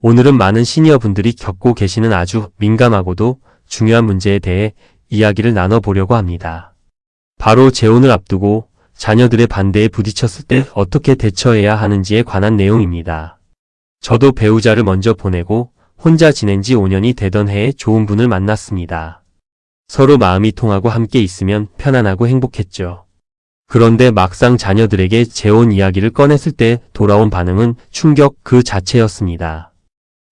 오늘은 많은 시니어분들이 겪고 계시는 아주 민감하고도 중요한 문제에 대해 이야기를 나눠보려고 합니다. 바로 재혼을 앞두고 자녀들의 반대에 부딪혔을 때 어떻게 대처해야 하는지에 관한 내용입니다. 저도 배우자를 먼저 보내고 혼자 지낸 지 5년이 되던 해에 좋은 분을 만났습니다. 서로 마음이 통하고 함께 있으면 편안하고 행복했죠. 그런데 막상 자녀들에게 재혼 이야기를 꺼냈을 때 돌아온 반응은 충격 그 자체였습니다.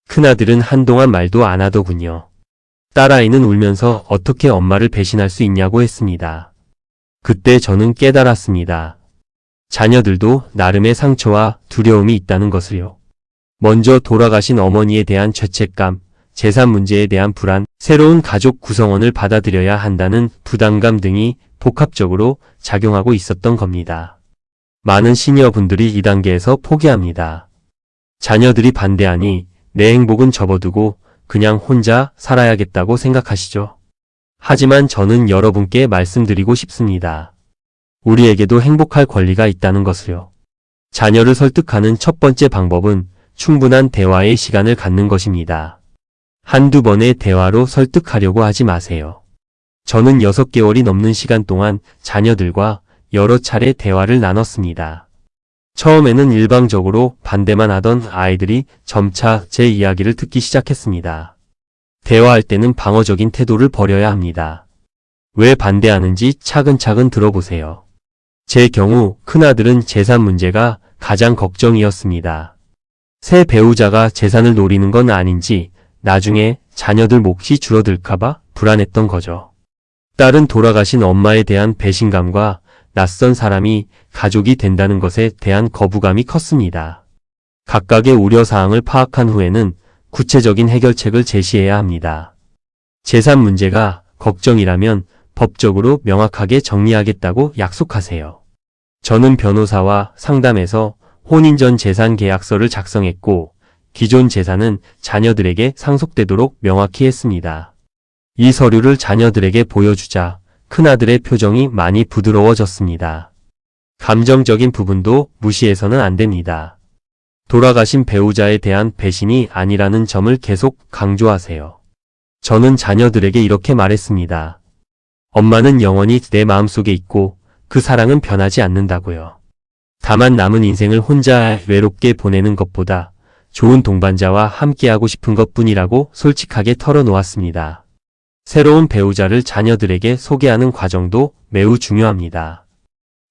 큰아들은 한동안 말도 안 하더군요. 딸아이는 울면서 어떻게 엄마를 배신할 수 있냐고 했습니다. 그때 저는 깨달았습니다. 자녀들도 나름의 상처와 두려움이 있다는 것을요. 먼저 돌아가신 어머니에 대한 죄책감, 재산 문제에 대한 불안, 새로운 가족 구성원을 받아들여야 한다는 부담감 등이 복합적으로 작용하고 있었던 겁니다. 많은 시니어분들이 이 단계에서 포기합니다. 자녀들이 반대하니 내 행복은 접어두고 그냥 혼자 살아야겠다고 생각하시죠. 하지만 저는 여러분께 말씀드리고 싶습니다. 우리에게도 행복할 권리가 있다는 것을요. 자녀를 설득하는 첫 번째 방법은 충분한 대화의 시간을 갖는 것입니다. 한두 번의 대화로 설득하려고 하지 마세요. 저는 6개월이 넘는 시간 동안 자녀들과 여러 차례 대화를 나눴습니다. 처음에는 일방적으로 반대만 하던 아이들이 점차 제 이야기를 듣기 시작했습니다. 대화할 때는 방어적인 태도를 버려야 합니다. 왜 반대하는지 차근차근 들어보세요. 제 경우 큰아들은 재산 문제가 가장 걱정이었습니다. 새 배우자가 재산을 노리는 건 아닌지 나중에 자녀들 몫이 줄어들까봐 불안했던 거죠. 딸은 돌아가신 엄마에 대한 배신감과 낯선 사람이 가족이 된다는 것에 대한 거부감이 컸습니다. 각각의 우려사항을 파악한 후에는 구체적인 해결책을 제시해야 합니다. 재산 문제가 걱정이라면 법적으로 명확하게 정리하겠다고 약속하세요. 저는 변호사와 상담해서 혼인 전 재산 계약서를 작성했고 기존 재산은 자녀들에게 상속되도록 명확히 했습니다. 이 서류를 자녀들에게 보여주자 큰아들의 표정이 많이 부드러워졌습니다. 감정적인 부분도 무시해서는 안 됩니다. 돌아가신 배우자에 대한 배신이 아니라는 점을 계속 강조하세요. 저는 자녀들에게 이렇게 말했습니다. 엄마는 영원히 내 마음속에 있고 그 사랑은 변하지 않는다고요. 다만 남은 인생을 혼자 외롭게 보내는 것보다 좋은 동반자와 함께하고 싶은 것뿐이라고 솔직하게 털어놓았습니다. 새로운 배우자를 자녀들에게 소개하는 과정도 매우 중요합니다.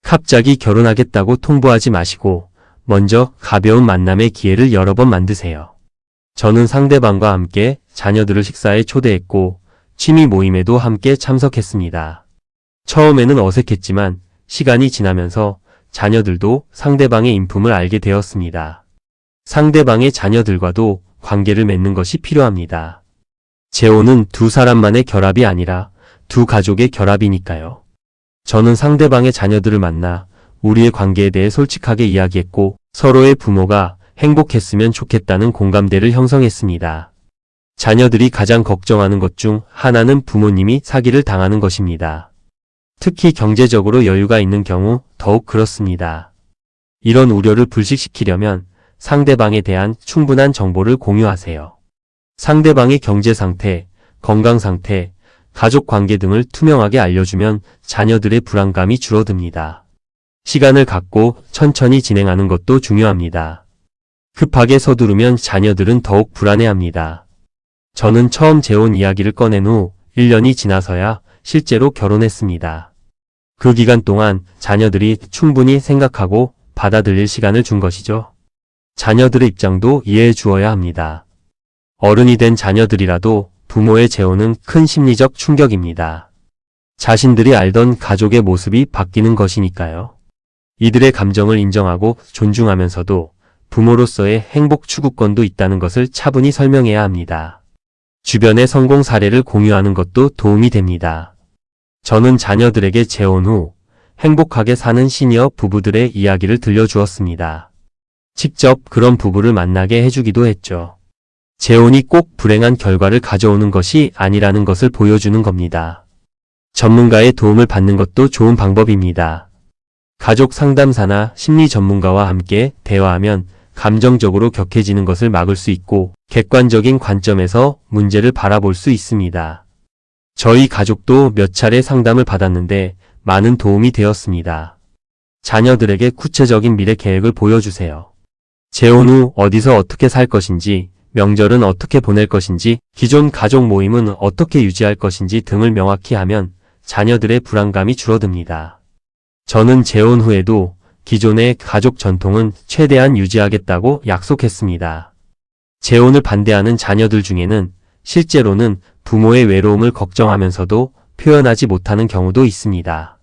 갑자기 결혼하겠다고 통보하지 마시고 먼저 가벼운 만남의 기회를 여러 번 만드세요. 저는 상대방과 함께 자녀들을 식사에 초대했고 취미 모임에도 함께 참석했습니다. 처음에는 어색했지만 시간이 지나면서 자녀들도 상대방의 인품을 알게 되었습니다. 상대방의 자녀들과도 관계를 맺는 것이 필요합니다. 재혼은 두 사람만의 결합이 아니라 두 가족의 결합이니까요. 저는 상대방의 자녀들을 만나 우리의 관계에 대해 솔직하게 이야기했고 서로의 부모가 행복했으면 좋겠다는 공감대를 형성했습니다. 자녀들이 가장 걱정하는 것 중 하나는 부모님이 사기를 당하는 것입니다. 특히 경제적으로 여유가 있는 경우 더욱 그렇습니다. 이런 우려를 불식시키려면 상대방에 대한 충분한 정보를 공유하세요. 상대방의 경제 상태, 건강 상태, 가족 관계 등을 투명하게 알려주면 자녀들의 불안감이 줄어듭니다. 시간을 갖고 천천히 진행하는 것도 중요합니다. 급하게 서두르면 자녀들은 더욱 불안해합니다. 저는 처음 재혼 이야기를 꺼낸 후 1년이 지나서야 실제로 결혼했습니다. 그 기간 동안 자녀들이 충분히 생각하고 받아들일 시간을 준 것이죠. 자녀들의 입장도 이해해 주어야 합니다. 어른이 된 자녀들이라도 부모의 재혼은 큰 심리적 충격입니다. 자신들이 알던 가족의 모습이 바뀌는 것이니까요. 이들의 감정을 인정하고 존중하면서도 부모로서의 행복 추구권도 있다는 것을 차분히 설명해야 합니다. 주변의 성공 사례를 공유하는 것도 도움이 됩니다. 저는 자녀들에게 재혼 후 행복하게 사는 시니어 부부들의 이야기를 들려주었습니다. 직접 그런 부부를 만나게 해주기도 했죠. 재혼이 꼭 불행한 결과를 가져오는 것이 아니라는 것을 보여주는 겁니다. 전문가의 도움을 받는 것도 좋은 방법입니다. 가족 상담사나 심리 전문가와 함께 대화하면 감정적으로 격해지는 것을 막을 수 있고 객관적인 관점에서 문제를 바라볼 수 있습니다. 저희 가족도 몇 차례 상담을 받았는데 많은 도움이 되었습니다. 자녀들에게 구체적인 미래 계획을 보여주세요. 재혼 후 어디서 어떻게 살 것인지, 명절은 어떻게 보낼 것인지, 기존 가족 모임은 어떻게 유지할 것인지 등을 명확히 하면 자녀들의 불안감이 줄어듭니다. 저는 재혼 후에도 기존의 가족 전통은 최대한 유지하겠다고 약속했습니다. 재혼을 반대하는 자녀들 중에는 실제로는 부모의 외로움을 걱정하면서도 표현하지 못하는 경우도 있습니다.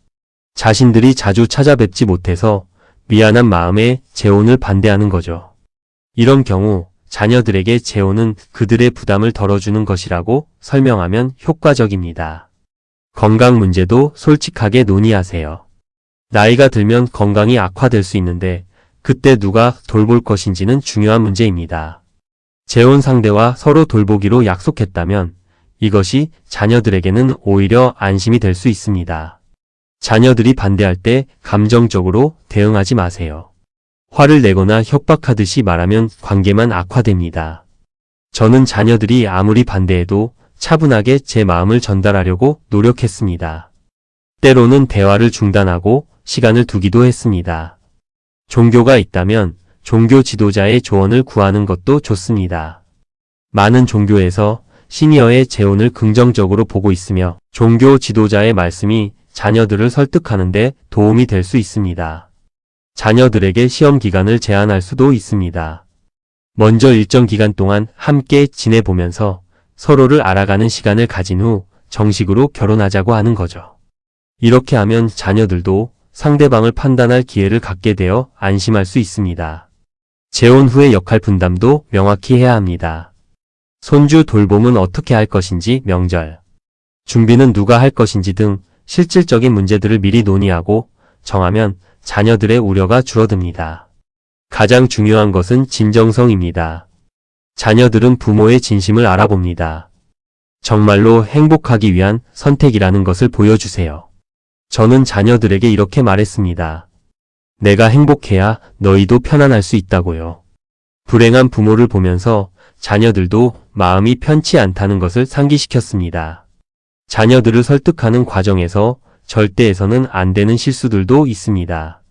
자신들이 자주 찾아뵙지 못해서 미안한 마음에 재혼을 반대하는 거죠. 이런 경우 자녀들에게 재혼은 그들의 부담을 덜어주는 것이라고 설명하면 효과적입니다. 건강 문제도 솔직하게 논의하세요. 나이가 들면 건강이 악화될 수 있는데 그때 누가 돌볼 것인지는 중요한 문제입니다. 재혼 상대와 서로 돌보기로 약속했다면 이것이 자녀들에게는 오히려 안심이 될 수 있습니다. 자녀들이 반대할 때 감정적으로 대응하지 마세요. 화를 내거나 협박하듯이 말하면 관계만 악화됩니다. 저는 자녀들이 아무리 반대해도 차분하게 제 마음을 전달하려고 노력했습니다. 때로는 대화를 중단하고 시간을 두기도 했습니다. 종교가 있다면 종교 지도자의 조언을 구하는 것도 좋습니다. 많은 종교에서 시니어의 재혼을 긍정적으로 보고 있으며 종교 지도자의 말씀이 자녀들을 설득하는데 도움이 될 수 있습니다. 자녀들에게 시험 기간을 제한할 수도 있습니다. 먼저 일정 기간 동안 함께 지내보면서 서로를 알아가는 시간을 가진 후 정식으로 결혼하자고 하는 거죠. 이렇게 하면 자녀들도 상대방을 판단할 기회를 갖게 되어 안심할 수 있습니다. 재혼 후의 역할 분담도 명확히 해야 합니다. 손주 돌봄은 어떻게 할 것인지, 명절 준비는 누가 할 것인지 등 실질적인 문제들을 미리 논의하고 정하면 자녀들의 우려가 줄어듭니다. 가장 중요한 것은 진정성입니다. 자녀들은 부모의 진심을 알아봅니다. 정말로 행복하기 위한 선택이라는 것을 보여주세요. 저는 자녀들에게 이렇게 말했습니다. 내가 행복해야 너희도 편안할 수 있다고요. 불행한 부모를 보면서 자녀들도 마음이 편치 않다는 것을 상기시켰습니다. 자녀들을 설득하는 과정에서 절대해서는 안 되는 실수들도 있습니다.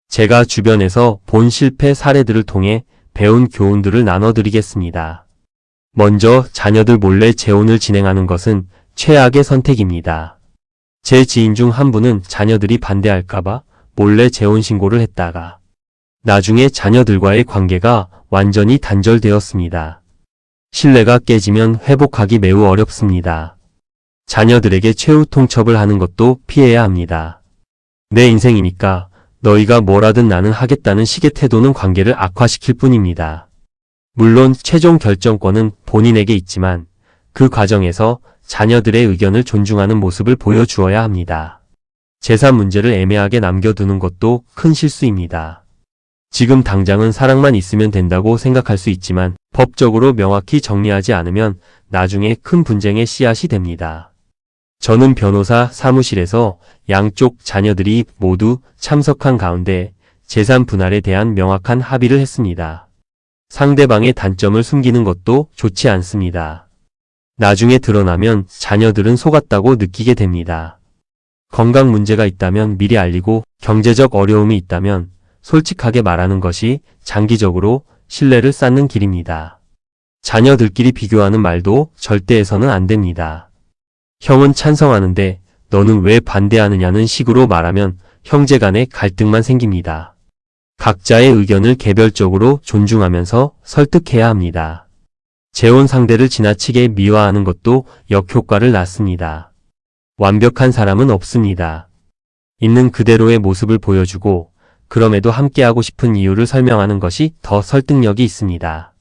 제가 주변에서 본 실패 사례들을 통해 배운 교훈들을 나눠드리겠습니다. 먼저 자녀들 몰래 재혼을 진행하는 것은 최악의 선택입니다. 제 지인 중 한 분은 자녀들이 반대할까봐 몰래 재혼 신고를 했다가 나중에 자녀들과의 관계가 완전히 단절되었습니다. 신뢰가 깨지면 회복하기 매우 어렵습니다. 자녀들에게 최후 통첩을 하는 것도 피해야 합니다. 내 인생이니까 너희가 뭐라든 나는 하겠다는 식의 태도는 관계를 악화시킬 뿐입니다. 물론 최종 결정권은 본인에게 있지만 그 과정에서 자녀들의 의견을 존중하는 모습을 보여주어야 합니다. 재산 문제를 애매하게 남겨두는 것도 큰 실수입니다. 지금 당장은 사랑만 있으면 된다고 생각할 수 있지만 법적으로 명확히 정리하지 않으면 나중에 큰 분쟁의 씨앗이 됩니다. 저는 변호사 사무실에서 양쪽 자녀들이 모두 참석한 가운데 재산 분할에 대한 명확한 합의를 했습니다. 상대방의 단점을 숨기는 것도 좋지 않습니다. 나중에 드러나면 자녀들은 속았다고 느끼게 됩니다. 건강 문제가 있다면 미리 알리고 경제적 어려움이 있다면 솔직하게 말하는 것이 장기적으로 신뢰를 쌓는 길입니다. 자녀들끼리 비교하는 말도 절대 해서는 안 됩니다. 형은 찬성하는데 너는 왜 반대하느냐는 식으로 말하면 형제 간의 갈등만 생깁니다. 각자의 의견을 개별적으로 존중하면서 설득해야 합니다. 재혼 상대를 지나치게 미화하는 것도 역효과를 낳습니다. 완벽한 사람은 없습니다. 있는 그대로의 모습을 보여주고 그럼에도 함께하고 싶은 이유를 설명하는 것이 더 설득력이 있습니다.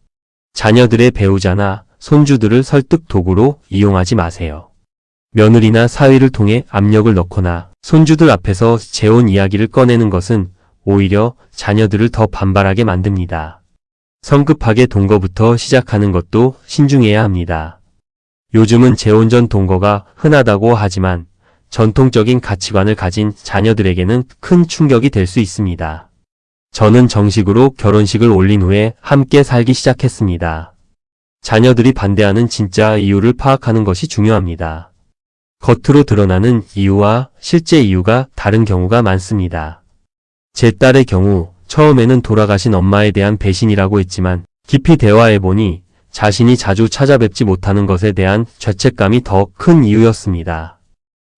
자녀들의 배우자나 손주들을 설득 도구로 이용하지 마세요. 며느리나 사위를 통해 압력을 넣거나 손주들 앞에서 재혼 이야기를 꺼내는 것은 오히려 자녀들을 더 반발하게 만듭니다. 성급하게 동거부터 시작하는 것도 신중해야 합니다. 요즘은 재혼 전 동거가 흔하다고 하지만 전통적인 가치관을 가진 자녀들에게는 큰 충격이 될 수 있습니다. 저는 정식으로 결혼식을 올린 후에 함께 살기 시작했습니다. 자녀들이 반대하는 진짜 이유를 파악하는 것이 중요합니다. 겉으로 드러나는 이유와 실제 이유가 다른 경우가 많습니다. 제 딸의 경우 처음에는 돌아가신 엄마에 대한 배신이라고 했지만 깊이 대화해보니 자신이 자주 찾아뵙지 못하는 것에 대한 죄책감이 더 큰 이유였습니다.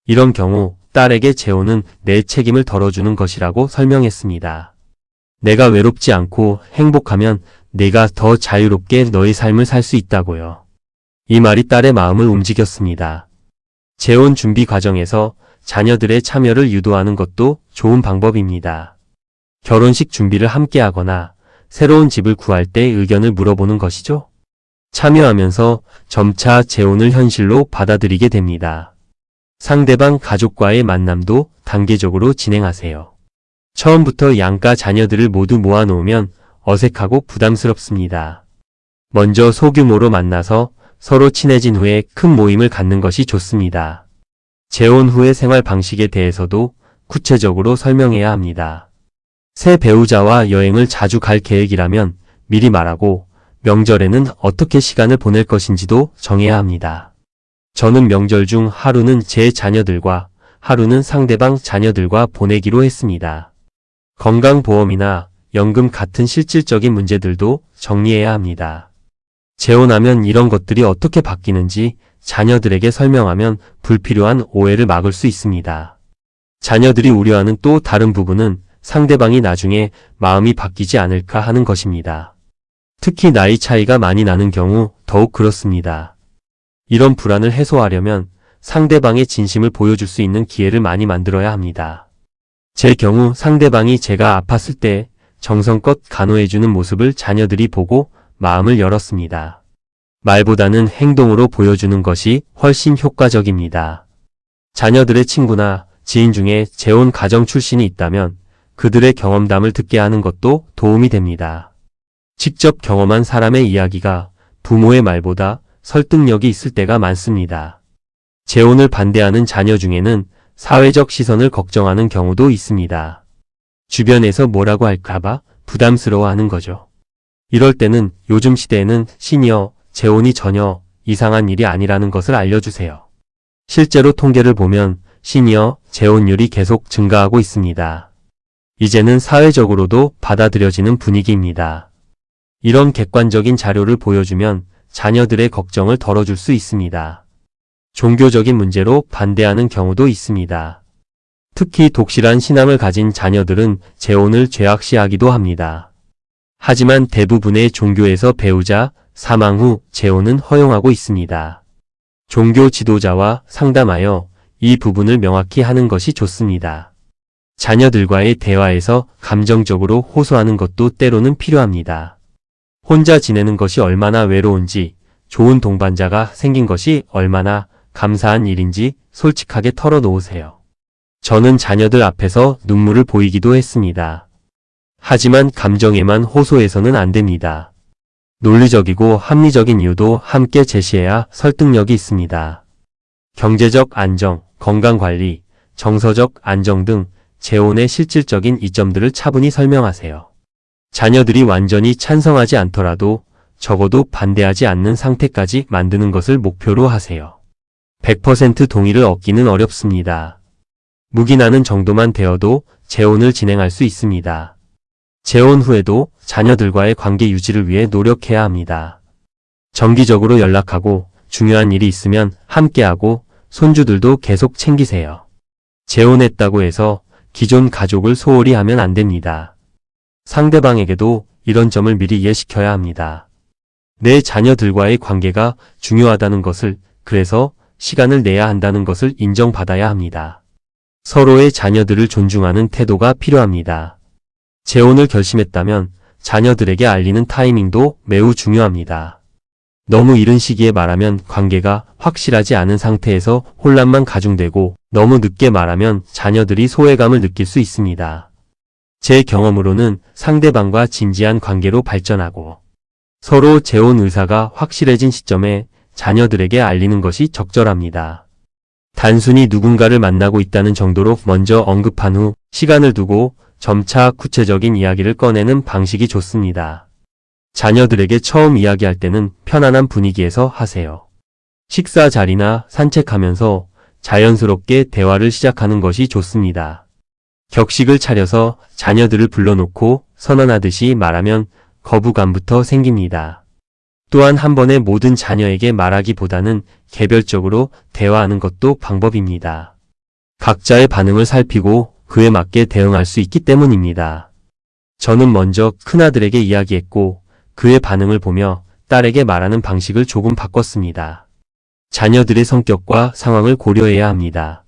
이런 경우 딸에게 재혼은 내 책임을 덜어주는 것이라고 설명했습니다. 내가 외롭지 않고 행복하면 내가 더 자유롭게 너의 삶을 살 수 있다고요. 이 말이 딸의 마음을 움직였습니다. 재혼 준비 과정에서 자녀들의 참여를 유도하는 것도 좋은 방법입니다. 결혼식 준비를 함께 하거나 새로운 집을 구할 때 의견을 물어보는 것이죠. 참여하면서 점차 재혼을 현실로 받아들이게 됩니다. 상대방 가족과의 만남도 단계적으로 진행하세요. 처음부터 양가 자녀들을 모두 모아놓으면 어색하고 부담스럽습니다. 먼저 소규모로 만나서 서로 친해진 후에 큰 모임을 갖는 것이 좋습니다. 재혼 후의 생활 방식에 대해서도 구체적으로 설명해야 합니다. 새 배우자와 여행을 자주 갈 계획이라면 미리 말하고 명절에는 어떻게 시간을 보낼 것인지도 정해야 합니다. 저는 명절 중 하루는 제 자녀들과 하루는 상대방 자녀들과 보내기로 했습니다. 건강보험이나 연금 같은 실질적인 문제들도 정리해야 합니다. 재혼하면 이런 것들이 어떻게 바뀌는지 자녀들에게 설명하면 불필요한 오해를 막을 수 있습니다. 자녀들이 우려하는 또 다른 부분은 상대방이 나중에 마음이 바뀌지 않을까 하는 것입니다. 특히 나이 차이가 많이 나는 경우 더욱 그렇습니다. 이런 불안을 해소하려면 상대방의 진심을 보여줄 수 있는 기회를 많이 만들어야 합니다. 제 경우 상대방이 제가 아팠을 때 정성껏 간호해주는 모습을 자녀들이 보고 마음을 열었습니다. 말보다는 행동으로 보여주는 것이 훨씬 효과적입니다. 자녀들의 친구나 지인 중에 재혼 가정 출신이 있다면 그들의 경험담을 듣게 하는 것도 도움이 됩니다. 직접 경험한 사람의 이야기가 부모의 말보다 설득력이 있을 때가 많습니다. 재혼을 반대하는 자녀 중에는 사회적 시선을 걱정하는 경우도 있습니다. 주변에서 뭐라고 할까봐 부담스러워하는 거죠. 이럴 때는 요즘 시대에는 시니어 재혼이 전혀 이상한 일이 아니라는 것을 알려주세요. 실제로 통계를 보면 시니어 재혼율이 계속 증가하고 있습니다. 이제는 사회적으로도 받아들여지는 분위기입니다. 이런 객관적인 자료를 보여주면 자녀들의 걱정을 덜어줄 수 있습니다. 종교적인 문제로 반대하는 경우도 있습니다. 특히 독실한 신앙을 가진 자녀들은 재혼을 죄악시하기도 합니다. 하지만 대부분의 종교에서 배우자 사망 후 재혼은 허용하고 있습니다. 종교 지도자와 상담하여 이 부분을 명확히 하는 것이 좋습니다. 자녀들과의 대화에서 감정적으로 호소하는 것도 때로는 필요합니다. 혼자 지내는 것이 얼마나 외로운지, 좋은 동반자가 생긴 것이 얼마나 감사한 일인지 솔직하게 털어놓으세요. 저는 자녀들 앞에서 눈물을 보이기도 했습니다. 하지만 감정에만 호소해서는 안 됩니다. 논리적이고 합리적인 이유도 함께 제시해야 설득력이 있습니다. 경제적 안정, 건강관리, 정서적 안정 등 재혼의 실질적인 이점들을 차분히 설명하세요. 자녀들이 완전히 찬성하지 않더라도 적어도 반대하지 않는 상태까지 만드는 것을 목표로 하세요. 100% 동의를 얻기는 어렵습니다. 묵인하는 정도만 되어도 재혼을 진행할 수 있습니다. 재혼 후에도 자녀들과의 관계 유지를 위해 노력해야 합니다. 정기적으로 연락하고 중요한 일이 있으면 함께하고 손주들도 계속 챙기세요. 재혼했다고 해서 기존 가족을 소홀히 하면 안 됩니다. 상대방에게도 이런 점을 미리 이해시켜야 합니다. 내 자녀들과의 관계가 중요하다는 것을, 그래서 시간을 내야 한다는 것을 인정받아야 합니다. 서로의 자녀들을 존중하는 태도가 필요합니다. 재혼을 결심했다면 자녀들에게 알리는 타이밍도 매우 중요합니다. 너무 이른 시기에 말하면 관계가 확실하지 않은 상태에서 혼란만 가중되고 너무 늦게 말하면 자녀들이 소외감을 느낄 수 있습니다. 제 경험으로는 상대방과 진지한 관계로 발전하고 서로 재혼 의사가 확실해진 시점에 자녀들에게 알리는 것이 적절합니다. 단순히 누군가를 만나고 있다는 정도로 먼저 언급한 후 시간을 두고 점차 구체적인 이야기를 꺼내는 방식이 좋습니다. 자녀들에게 처음 이야기할 때는 편안한 분위기에서 하세요. 식사 자리나 산책하면서 자연스럽게 대화를 시작하는 것이 좋습니다. 격식을 차려서 자녀들을 불러놓고 선언하듯이 말하면 거부감부터 생깁니다. 또한 한 번에 모든 자녀에게 말하기보다는 개별적으로 대화하는 것도 방법입니다. 각자의 반응을 살피고 그에 맞게 대응할 수 있기 때문입니다. 저는 먼저 큰아들에게 이야기했고 그의 반응을 보며 딸에게 말하는 방식을 조금 바꿨습니다. 자녀들의 성격과 상황을 고려해야 합니다.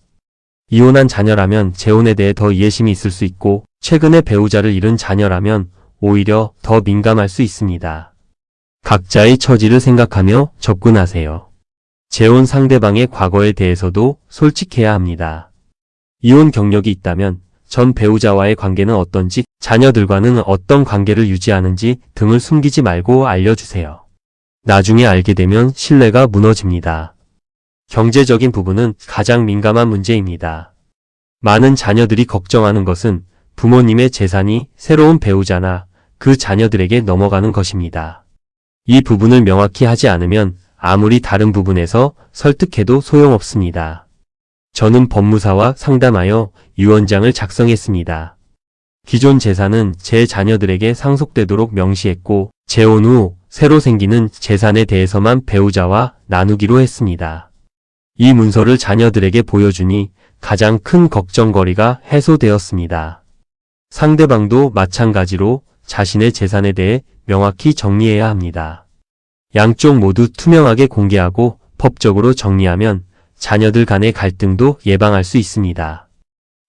이혼한 자녀라면 재혼에 대해 더 이해심이 있을 수 있고 최근에 배우자를 잃은 자녀라면 오히려 더 민감할 수 있습니다. 각자의 처지를 생각하며 접근하세요. 재혼 상대방의 과거에 대해서도 솔직해야 합니다. 이혼 경력이 있다면 전 배우자와의 관계는 어떤지, 자녀들과는 어떤 관계를 유지하는지 등을 숨기지 말고 알려주세요. 나중에 알게 되면 신뢰가 무너집니다. 경제적인 부분은 가장 민감한 문제입니다. 많은 자녀들이 걱정하는 것은 부모님의 재산이 새로운 배우자나 그 자녀들에게 넘어가는 것입니다. 이 부분을 명확히 하지 않으면 아무리 다른 부분에서 설득해도 소용없습니다. 저는 법무사와 상담하여 유언장을 작성했습니다. 기존 재산은 제 자녀들에게 상속되도록 명시했고 재혼 후 새로 생기는 재산에 대해서만 배우자와 나누기로 했습니다. 이 문서를 자녀들에게 보여주니 가장 큰 걱정거리가 해소되었습니다. 상대방도 마찬가지로 자신의 재산에 대해 명확히 정리해야 합니다. 양쪽 모두 투명하게 공개하고 법적으로 정리하면 자녀들 간의 갈등도 예방할 수 있습니다.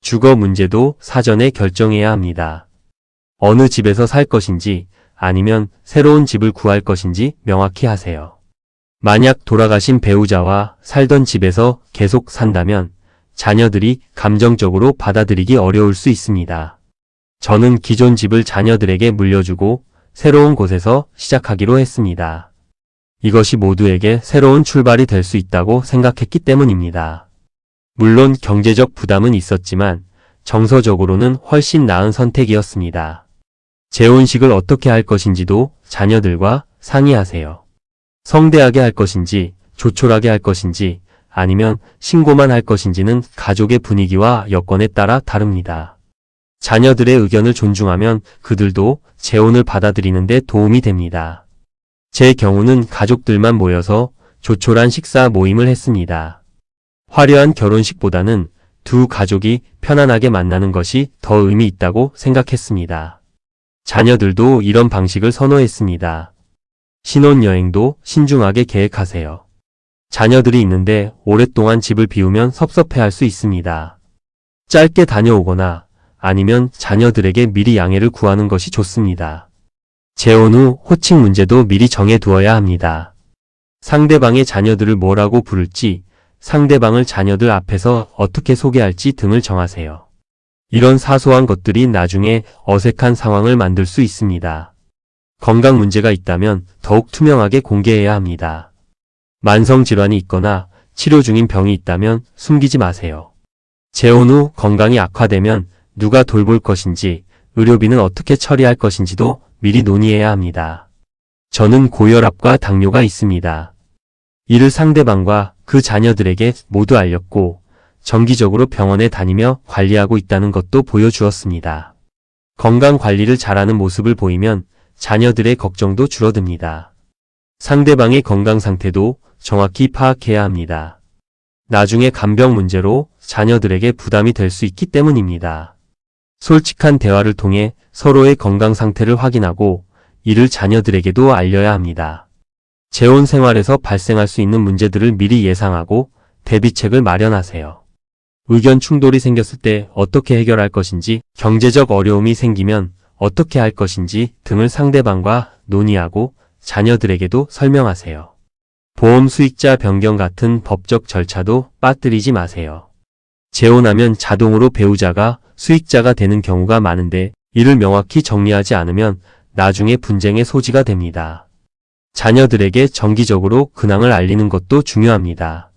주거 문제도 사전에 결정해야 합니다. 어느 집에서 살 것인지 아니면 새로운 집을 구할 것인지 명확히 하세요. 만약 돌아가신 배우자와 살던 집에서 계속 산다면 자녀들이 감정적으로 받아들이기 어려울 수 있습니다. 저는 기존 집을 자녀들에게 물려주고 새로운 곳에서 시작하기로 했습니다. 이것이 모두에게 새로운 출발이 될 수 있다고 생각했기 때문입니다. 물론 경제적 부담은 있었지만 정서적으로는 훨씬 나은 선택이었습니다. 재혼식을 어떻게 할 것인지도 자녀들과 상의하세요. 성대하게 할 것인지, 조촐하게 할 것인지, 아니면 신고만 할 것인지는 가족의 분위기와 여건에 따라 다릅니다. 자녀들의 의견을 존중하면 그들도 재혼을 받아들이는 데 도움이 됩니다. 제 경우는 가족들만 모여서 조촐한 식사 모임을 했습니다. 화려한 결혼식보다는 두 가족이 편안하게 만나는 것이 더 의미 있다고 생각했습니다. 자녀들도 이런 방식을 선호했습니다. 신혼여행도 신중하게 계획하세요. 자녀들이 있는데 오랫동안 집을 비우면 섭섭해할 수 있습니다. 짧게 다녀오거나 아니면 자녀들에게 미리 양해를 구하는 것이 좋습니다. 재혼 후 호칭 문제도 미리 정해두어야 합니다. 상대방의 자녀들을 뭐라고 부를지, 상대방을 자녀들 앞에서 어떻게 소개할지 등을 정하세요. 이런 사소한 것들이 나중에 어색한 상황을 만들 수 있습니다. 건강 문제가 있다면 더욱 투명하게 공개해야 합니다. 만성질환이 있거나 치료 중인 병이 있다면 숨기지 마세요. 재혼 후 건강이 악화되면 누가 돌볼 것인지, 의료비는 어떻게 처리할 것인지도 미리 논의해야 합니다. 저는 고혈압과 당뇨가 있습니다. 이를 상대방과 그 자녀들에게 모두 알렸고 정기적으로 병원에 다니며 관리하고 있다는 것도 보여주었습니다. 건강 관리를 잘하는 모습을 보이면 자녀들의 걱정도 줄어듭니다. 상대방의 건강 상태도 정확히 파악해야 합니다. 나중에 간병 문제로 자녀들에게 부담이 될 수 있기 때문입니다. 솔직한 대화를 통해 서로의 건강 상태를 확인하고 이를 자녀들에게도 알려야 합니다. 재혼 생활에서 발생할 수 있는 문제들을 미리 예상하고 대비책을 마련하세요. 의견 충돌이 생겼을 때 어떻게 해결할 것인지, 경제적 어려움이 생기면 어떻게 할 것인지 등을 상대방과 논의하고 자녀들에게도 설명하세요. 보험 수익자 변경 같은 법적 절차도 빠뜨리지 마세요. 재혼하면 자동으로 배우자가 수익자가 되는 경우가 많은데 이를 명확히 정리하지 않으면 나중에 분쟁의 소지가 됩니다. 자녀들에게 정기적으로 근황을 알리는 것도 중요합니다.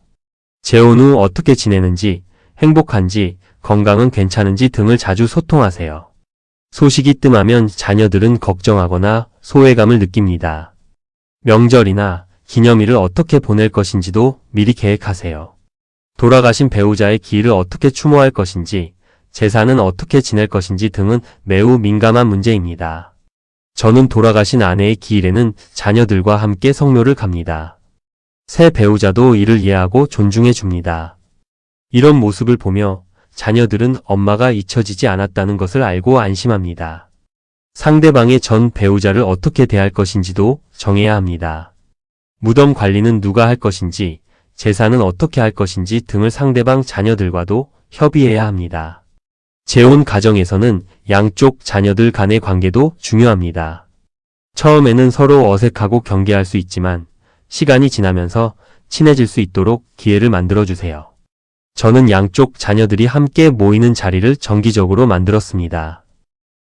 재혼 후 어떻게 지내는지, 행복한지, 건강은 괜찮은지 등을 자주 소통하세요. 소식이 뜸하면 자녀들은 걱정하거나 소외감을 느낍니다. 명절이나 기념일을 어떻게 보낼 것인지도 미리 계획하세요. 돌아가신 배우자의 기일을 어떻게 추모할 것인지, 제사는 어떻게 지낼 것인지 등은 매우 민감한 문제입니다. 저는 돌아가신 아내의 기일에는 자녀들과 함께 성묘를 갑니다. 새 배우자도 이를 이해하고 존중해 줍니다. 이런 모습을 보며 자녀들은 엄마가 잊혀지지 않았다는 것을 알고 안심합니다. 상대방의 전 배우자를 어떻게 대할 것인지도 정해야 합니다. 무덤 관리는 누가 할 것인지, 제사는 어떻게 할 것인지 등을 상대방 자녀들과도 협의해야 합니다. 재혼 가정에서는 양쪽 자녀들 간의 관계도 중요합니다. 처음에는 서로 어색하고 경계할 수 있지만 시간이 지나면서 친해질 수 있도록 기회를 만들어주세요. 저는 양쪽 자녀들이 함께 모이는 자리를 정기적으로 만들었습니다.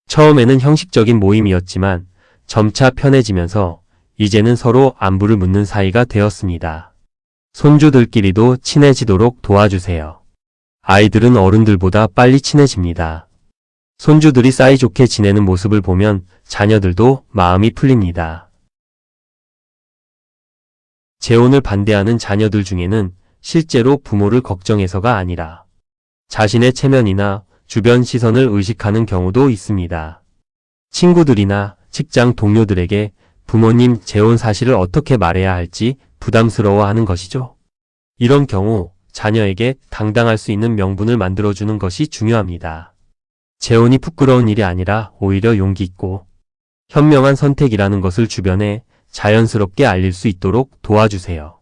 처음에는 형식적인 모임이었지만 점차 편해지면서 이제는 서로 안부를 묻는 사이가 되었습니다. 손주들끼리도 친해지도록 도와주세요. 아이들은 어른들보다 빨리 친해집니다. 손주들이 사이좋게 지내는 모습을 보면 자녀들도 마음이 풀립니다. 재혼을 반대하는 자녀들 중에는 실제로 부모를 걱정해서가 아니라 자신의 체면이나 주변 시선을 의식하는 경우도 있습니다. 친구들이나 직장 동료들에게 부모님 재혼 사실을 어떻게 말해야 할지 부담스러워하는 것이죠. 이런 경우 자녀에게 당당할 수 있는 명분을 만들어주는 것이 중요합니다. 재혼이 부끄러운 일이 아니라 오히려 용기 있고 현명한 선택이라는 것을 주변에 자연스럽게 알릴 수 있도록 도와주세요.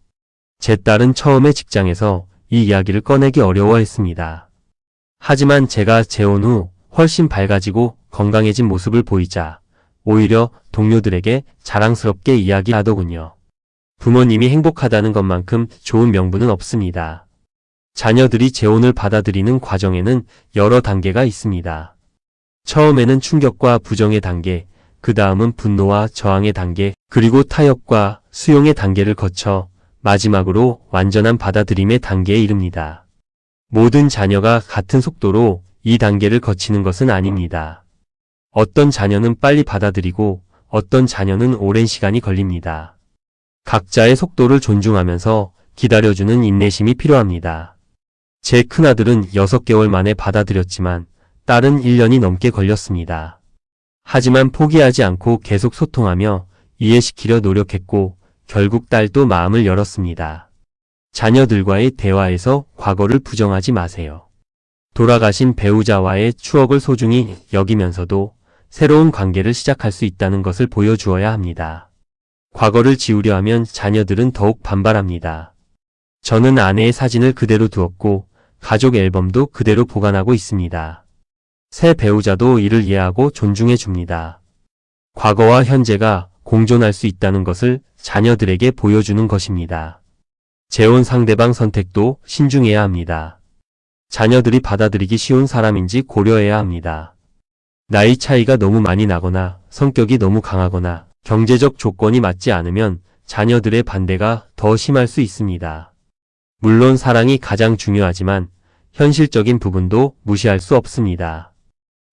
제 딸은 처음에 직장에서 이 이야기를 꺼내기 어려워했습니다. 하지만 제가 재혼 후 훨씬 밝아지고 건강해진 모습을 보이자 오히려 동료들에게 자랑스럽게 이야기하더군요. 부모님이 행복하다는 것만큼 좋은 명분은 없습니다. 자녀들이 재혼을 받아들이는 과정에는 여러 단계가 있습니다. 처음에는 충격과 부정의 단계, 그 다음은 분노와 저항의 단계, 그리고 타협과 수용의 단계를 거쳐 마지막으로 완전한 받아들임의 단계에 이릅니다. 모든 자녀가 같은 속도로 이 단계를 거치는 것은 아닙니다. 어떤 자녀는 빨리 받아들이고 어떤 자녀는 오랜 시간이 걸립니다. 각자의 속도를 존중하면서 기다려주는 인내심이 필요합니다. 제 큰아들은 6개월 만에 받아들였지만 딸은 1년이 넘게 걸렸습니다. 하지만 포기하지 않고 계속 소통하며 이해시키려 노력했고 결국 딸도 마음을 열었습니다. 자녀들과의 대화에서 과거를 부정하지 마세요. 돌아가신 배우자와의 추억을 소중히 여기면서도 새로운 관계를 시작할 수 있다는 것을 보여주어야 합니다. 과거를 지우려 하면 자녀들은 더욱 반발합니다. 저는 아내의 사진을 그대로 두었고 가족 앨범도 그대로 보관하고 있습니다. 새 배우자도 이를 이해하고 존중해 줍니다. 과거와 현재가 공존할 수 있다는 것을 자녀들에게 보여주는 것입니다. 재혼 상대방 선택도 신중해야 합니다. 자녀들이 받아들이기 쉬운 사람인지 고려해야 합니다. 나이 차이가 너무 많이 나거나 성격이 너무 강하거나 경제적 조건이 맞지 않으면 자녀들의 반대가 더 심할 수 있습니다. 물론 사랑이 가장 중요하지만 현실적인 부분도 무시할 수 없습니다.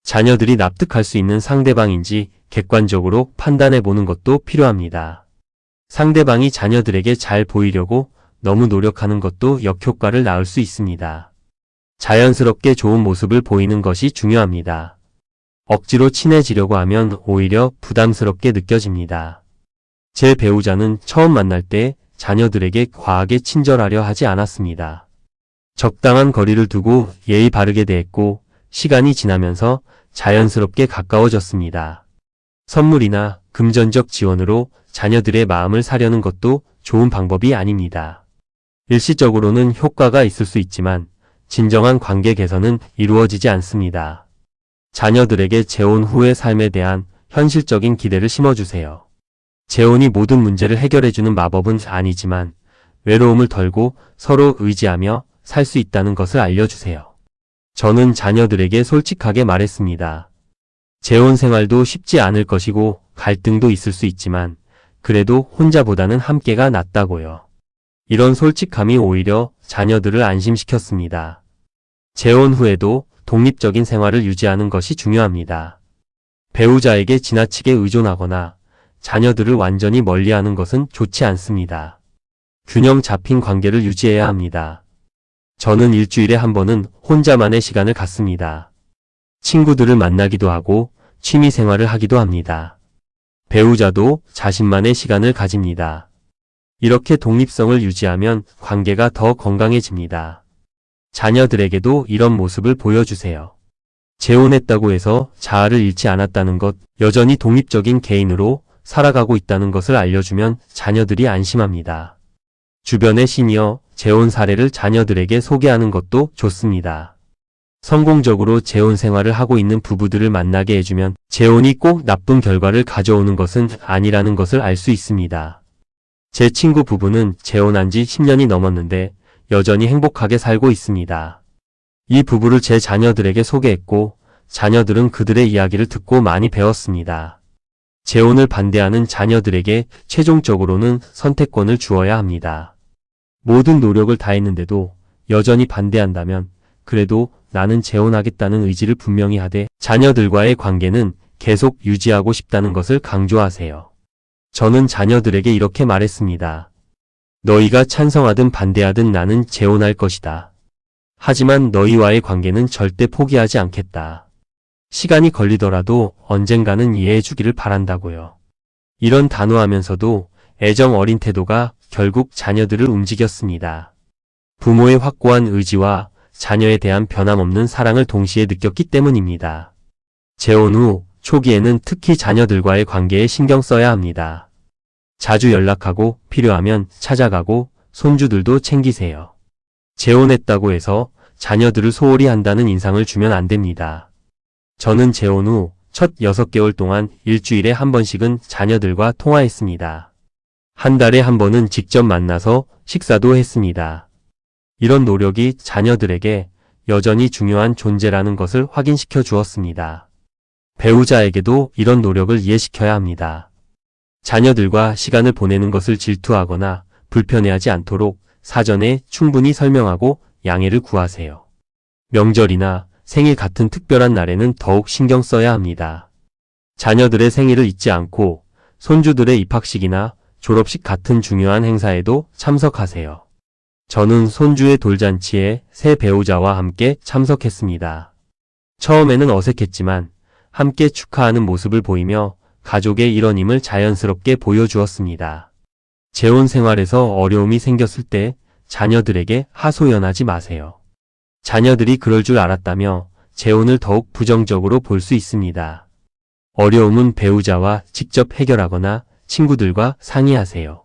자녀들이 납득할 수 있는 상대방인지 객관적으로 판단해 보는 것도 필요합니다. 상대방이 자녀들에게 잘 보이려고 너무 노력하는 것도 역효과를 낳을 수 있습니다. 자연스럽게 좋은 모습을 보이는 것이 중요합니다. 억지로 친해지려고 하면 오히려 부담스럽게 느껴집니다. 제 배우자는 처음 만날 때 자녀들에게 과하게 친절하려 하지 않았습니다. 적당한 거리를 두고 예의 바르게 대했고 시간이 지나면서 자연스럽게 가까워졌습니다. 선물이나 금전적 지원으로 자녀들의 마음을 사려는 것도 좋은 방법이 아닙니다. 일시적으로는 효과가 있을 수 있지만 진정한 관계 개선은 이루어지지 않습니다. 자녀들에게 재혼 후의 삶에 대한 현실적인 기대를 심어주세요. 재혼이 모든 문제를 해결해주는 마법은 아니지만 외로움을 덜고 서로 의지하며 살 수 있다는 것을 알려주세요. 저는 자녀들에게 솔직하게 말했습니다. 재혼 생활도 쉽지 않을 것이고 갈등도 있을 수 있지만 그래도 혼자보다는 함께가 낫다고요. 이런 솔직함이 오히려 자녀들을 안심시켰습니다. 재혼 후에도 독립적인 생활을 유지하는 것이 중요합니다. 배우자에게 지나치게 의존하거나 자녀들을 완전히 멀리하는 것은 좋지 않습니다. 균형 잡힌 관계를 유지해야 합니다. 저는 일주일에 한 번은 혼자만의 시간을 갖습니다. 친구들을 만나기도 하고 취미 생활을 하기도 합니다. 배우자도 자신만의 시간을 가집니다. 이렇게 독립성을 유지하면 관계가 더 건강해집니다. 자녀들에게도 이런 모습을 보여주세요. 재혼했다고 해서 자아를 잃지 않았다는 것, 여전히 독립적인 개인으로 살아가고 있다는 것을 알려주면 자녀들이 안심합니다. 주변의 시니어 재혼 사례를 자녀들에게 소개하는 것도 좋습니다. 성공적으로 재혼 생활을 하고 있는 부부들을 만나게 해주면 재혼이 꼭 나쁜 결과를 가져오는 것은 아니라는 것을 알 수 있습니다. 제 친구 부부는 재혼한 지 10년이 넘었는데 여전히 행복하게 살고 있습니다. 이 부부를 제 자녀들에게 소개했고 자녀들은 그들의 이야기를 듣고 많이 배웠습니다. 재혼을 반대하는 자녀들에게 최종적으로는 선택권을 주어야 합니다. 모든 노력을 다했는데도 여전히 반대한다면 그래도 나는 재혼하겠다는 의지를 분명히 하되 자녀들과의 관계는 계속 유지하고 싶다는 것을 강조하세요. 저는 자녀들에게 이렇게 말했습니다. 너희가 찬성하든 반대하든 나는 재혼할 것이다. 하지만 너희와의 관계는 절대 포기하지 않겠다. 시간이 걸리더라도 언젠가는 이해해 주기를 바란다고요. 이런 단호하면서도 애정 어린 태도가 결국 자녀들을 움직였습니다. 부모의 확고한 의지와 자녀에 대한 변함없는 사랑을 동시에 느꼈기 때문입니다. 재혼 후 초기에는 특히 자녀들과의 관계에 신경 써야 합니다. 자주 연락하고 필요하면 찾아가고 손주들도 챙기세요. 재혼했다고 해서 자녀들을 소홀히 한다는 인상을 주면 안 됩니다. 저는 재혼 후 첫 6개월 동안 일주일에 한 번씩은 자녀들과 통화했습니다. 한 달에 한 번은 직접 만나서 식사도 했습니다. 이런 노력이 자녀들에게 여전히 중요한 존재라는 것을 확인시켜 주었습니다. 배우자에게도 이런 노력을 이해시켜야 합니다. 자녀들과 시간을 보내는 것을 질투하거나 불편해하지 않도록 사전에 충분히 설명하고 양해를 구하세요. 명절이나 생일 같은 특별한 날에는 더욱 신경 써야 합니다. 자녀들의 생일을 잊지 않고 손주들의 입학식이나 졸업식 같은 중요한 행사에도 참석하세요. 저는 손주의 돌잔치에 새 배우자와 함께 참석했습니다. 처음에는 어색했지만 함께 축하하는 모습을 보이며 가족의 일원임을 자연스럽게 보여주었습니다. 재혼 생활에서 어려움이 생겼을 때 자녀들에게 하소연하지 마세요. 자녀들이 그럴 줄 알았다며 재혼을 더욱 부정적으로 볼 수 있습니다. 어려움은 배우자와 직접 해결하거나 친구들과 상의하세요.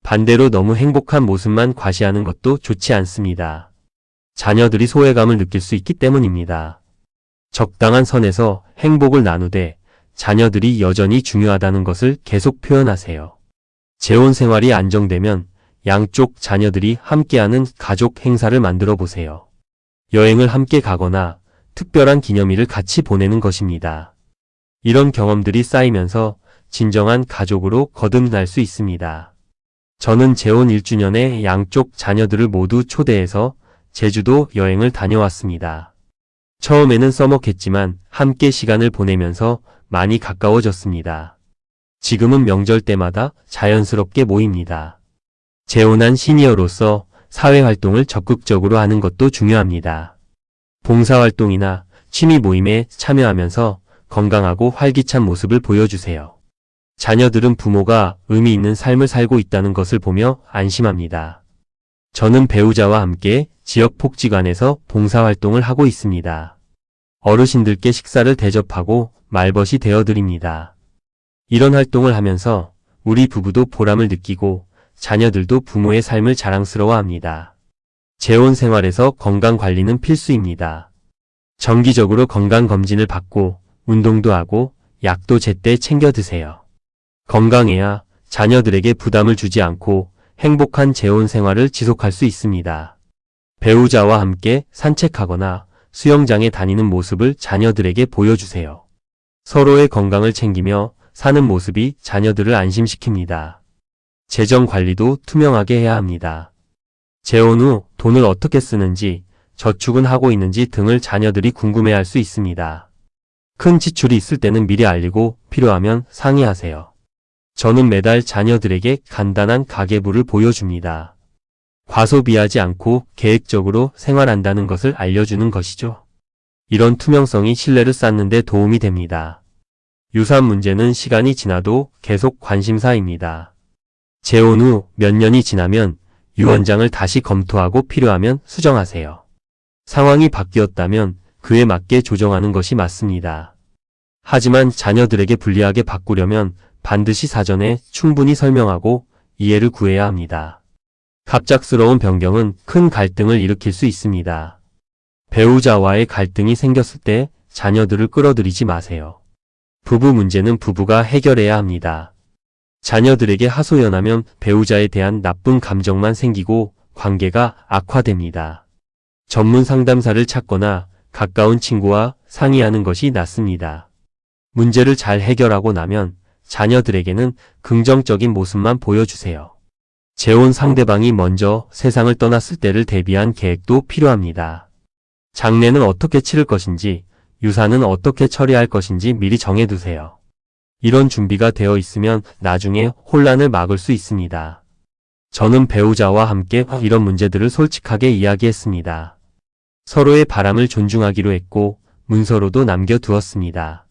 반대로 너무 행복한 모습만 과시하는 것도 좋지 않습니다. 자녀들이 소외감을 느낄 수 있기 때문입니다. 적당한 선에서 행복을 나누되 자녀들이 여전히 중요하다는 것을 계속 표현하세요. 재혼 생활이 안정되면 양쪽 자녀들이 함께하는 가족 행사를 만들어 보세요. 여행을 함께 가거나 특별한 기념일을 같이 보내는 것입니다. 이런 경험들이 쌓이면서 진정한 가족으로 거듭날 수 있습니다. 저는 재혼 1주년에 양쪽 자녀들을 모두 초대해서 제주도 여행을 다녀왔습니다. 처음에는 서먹했지만 함께 시간을 보내면서 많이 가까워졌습니다. 지금은 명절 때마다 자연스럽게 모입니다. 재혼한 시니어로서 사회활동을 적극적으로 하는 것도 중요합니다. 봉사활동이나 취미 모임에 참여하면서 건강하고 활기찬 모습을 보여주세요. 자녀들은 부모가 의미 있는 삶을 살고 있다는 것을 보며 안심합니다. 저는 배우자와 함께 지역 복지관에서 봉사활동을 하고 있습니다. 어르신들께 식사를 대접하고 말벗이 되어드립니다. 이런 활동을 하면서 우리 부부도 보람을 느끼고 자녀들도 부모의 삶을 자랑스러워합니다. 재혼 생활에서 건강 관리는 필수입니다. 정기적으로 건강검진을 받고 운동도 하고 약도 제때 챙겨 드세요. 건강해야 자녀들에게 부담을 주지 않고 행복한 재혼 생활을 지속할 수 있습니다. 배우자와 함께 산책하거나 수영장에 다니는 모습을 자녀들에게 보여주세요. 서로의 건강을 챙기며 사는 모습이 자녀들을 안심시킵니다. 재정 관리도 투명하게 해야 합니다. 재혼 후 돈을 어떻게 쓰는지, 저축은 하고 있는지 등을 자녀들이 궁금해할 수 있습니다. 큰 지출이 있을 때는 미리 알리고 필요하면 상의하세요. 저는 매달 자녀들에게 간단한 가계부를 보여줍니다. 과소비하지 않고 계획적으로 생활한다는 것을 알려주는 것이죠. 이런 투명성이 신뢰를 쌓는 데 도움이 됩니다. 유산 문제는 시간이 지나도 계속 관심사입니다. 재혼 후 몇 년이 지나면 유언장을 다시 검토하고 필요하면 수정하세요. 상황이 바뀌었다면 그에 맞게 조정하는 것이 맞습니다. 하지만 자녀들에게 불리하게 바꾸려면 반드시 사전에 충분히 설명하고 이해를 구해야 합니다. 갑작스러운 변경은 큰 갈등을 일으킬 수 있습니다. 배우자와의 갈등이 생겼을 때 자녀들을 끌어들이지 마세요. 부부 문제는 부부가 해결해야 합니다. 자녀들에게 하소연하면 배우자에 대한 나쁜 감정만 생기고 관계가 악화됩니다. 전문 상담사를 찾거나 가까운 친구와 상의하는 것이 낫습니다. 문제를 잘 해결하고 나면 자녀들에게는 긍정적인 모습만 보여주세요. 재혼 상대방이 먼저 세상을 떠났을 때를 대비한 계획도 필요합니다. 장례는 어떻게 치를 것인지, 유산은 어떻게 처리할 것인지 미리 정해두세요. 이런 준비가 되어 있으면 나중에 혼란을 막을 수 있습니다. 저는 배우자와 함께 이런 문제들을 솔직하게 이야기했습니다. 서로의 바람을 존중하기로 했고 문서로도 남겨두었습니다.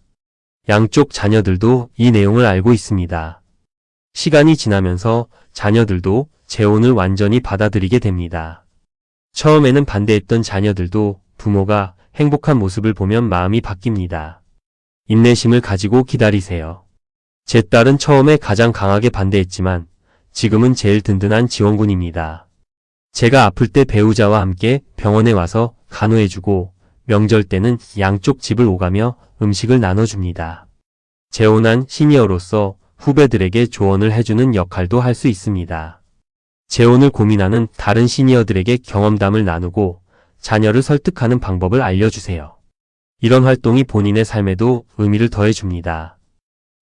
양쪽 자녀들도 이 내용을 알고 있습니다. 시간이 지나면서 자녀들도 재혼을 완전히 받아들이게 됩니다. 처음에는 반대했던 자녀들도 부모가 행복한 모습을 보면 마음이 바뀝니다. 인내심을 가지고 기다리세요. 제 딸은 처음에 가장 강하게 반대했지만 지금은 제일 든든한 지원군입니다. 제가 아플 때 배우자와 함께 병원에 와서 간호해주고 명절 때는 양쪽 집을 오가며 음식을 나눠줍니다. 재혼한 시니어로서 후배들에게 조언을 해주는 역할도 할 수 있습니다. 재혼을 고민하는 다른 시니어들에게 경험담을 나누고 자녀를 설득하는 방법을 알려주세요. 이런 활동이 본인의 삶에도 의미를 더해줍니다.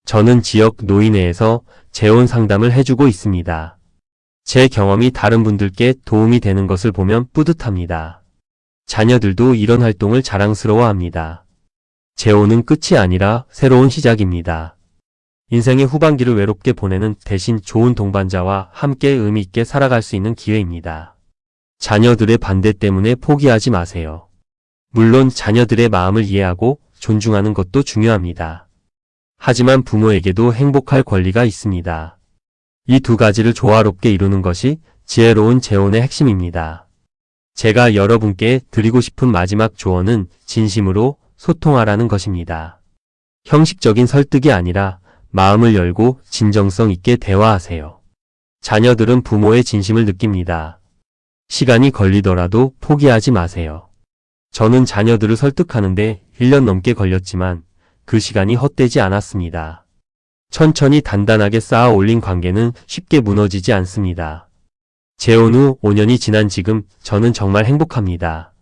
저는 지역 노인회에서 재혼 상담을 해주고 있습니다. 제 경험이 다른 분들께 도움이 되는 것을 보면 뿌듯합니다. 자녀들도 이런 활동을 자랑스러워합니다. 재혼은 끝이 아니라 새로운 시작입니다. 인생의 후반기를 외롭게 보내는 대신 좋은 동반자와 함께 의미 있게 살아갈 수 있는 기회입니다. 자녀들의 반대 때문에 포기하지 마세요. 물론 자녀들의 마음을 이해하고 존중하는 것도 중요합니다. 하지만 부모에게도 행복할 권리가 있습니다. 이 두 가지를 조화롭게 이루는 것이 지혜로운 재혼의 핵심입니다. 제가 여러분께 드리고 싶은 마지막 조언은 진심으로 소통하라는 것입니다. 형식적인 설득이 아니라 마음을 열고 진정성 있게 대화하세요. 자녀들은 부모의 진심을 느낍니다. 시간이 걸리더라도 포기하지 마세요. 저는 자녀들을 설득하는데 1년 넘게 걸렸지만 그 시간이 헛되지 않았습니다. 천천히 단단하게 쌓아 올린 관계는 쉽게 무너지지 않습니다. 재혼 후 5년이 지난 지금 저는 정말 행복합니다.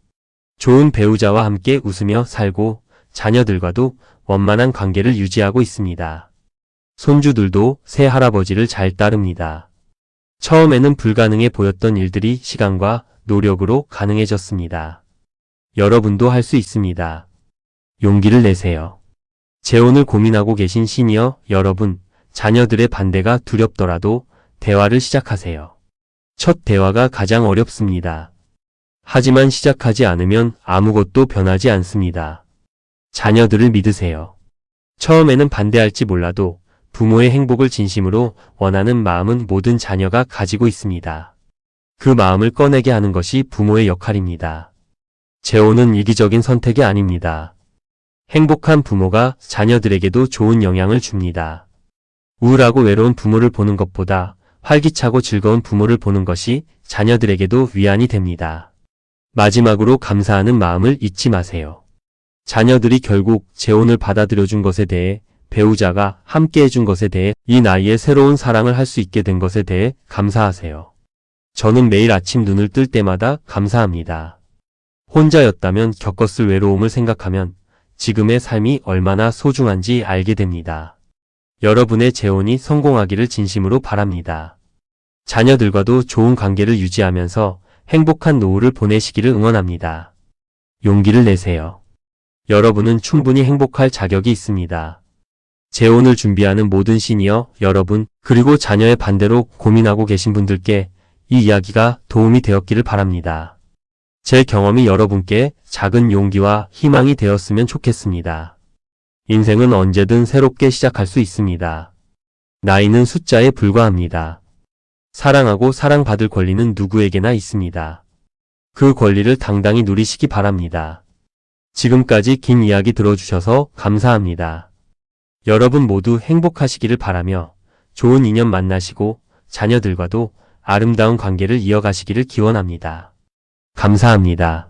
좋은 배우자와 함께 웃으며 살고 자녀들과도 원만한 관계를 유지하고 있습니다. 손주들도 새 할아버지를 잘 따릅니다. 처음에는 불가능해 보였던 일들이 시간과 노력으로 가능해졌습니다. 여러분도 할 수 있습니다. 용기를 내세요. 재혼을 고민하고 계신 시니어 여러분, 자녀들의 반대가 두렵더라도 대화를 시작하세요. 첫 대화가 가장 어렵습니다. 하지만 시작하지 않으면 아무것도 변하지 않습니다. 자녀들을 믿으세요. 처음에는 반대할지 몰라도 부모의 행복을 진심으로 원하는 마음은 모든 자녀가 가지고 있습니다. 그 마음을 꺼내게 하는 것이 부모의 역할입니다. 재혼은 이기적인 선택이 아닙니다. 행복한 부모가 자녀들에게도 좋은 영향을 줍니다. 우울하고 외로운 부모를 보는 것보다 활기차고 즐거운 부모를 보는 것이 자녀들에게도 위안이 됩니다. 마지막으로 감사하는 마음을 잊지 마세요. 자녀들이 결국 재혼을 받아들여준 것에 대해, 배우자가 함께 해준 것에 대해, 이 나이에 새로운 사랑을 할 수 있게 된 것에 대해 감사하세요. 저는 매일 아침 눈을 뜰 때마다 감사합니다. 혼자였다면 겪었을 외로움을 생각하면 지금의 삶이 얼마나 소중한지 알게 됩니다. 여러분의 재혼이 성공하기를 진심으로 바랍니다. 자녀들과도 좋은 관계를 유지하면서 행복한 노후를 보내시기를 응원합니다. 용기를 내세요. 여러분은 충분히 행복할 자격이 있습니다. 재혼을 준비하는 모든 시니어 여러분, 그리고 자녀의 반대로 고민하고 계신 분들께 이 이야기가 도움이 되었기를 바랍니다. 제 경험이 여러분께 작은 용기와 희망이 되었으면 좋겠습니다. 인생은 언제든 새롭게 시작할 수 있습니다. 나이는 숫자에 불과합니다. 사랑하고 사랑받을 권리는 누구에게나 있습니다. 그 권리를 당당히 누리시기 바랍니다. 지금까지 긴 이야기 들어주셔서 감사합니다. 여러분 모두 행복하시기를 바라며 좋은 인연 만나시고 자녀들과도 아름다운 관계를 이어가시기를 기원합니다. 감사합니다.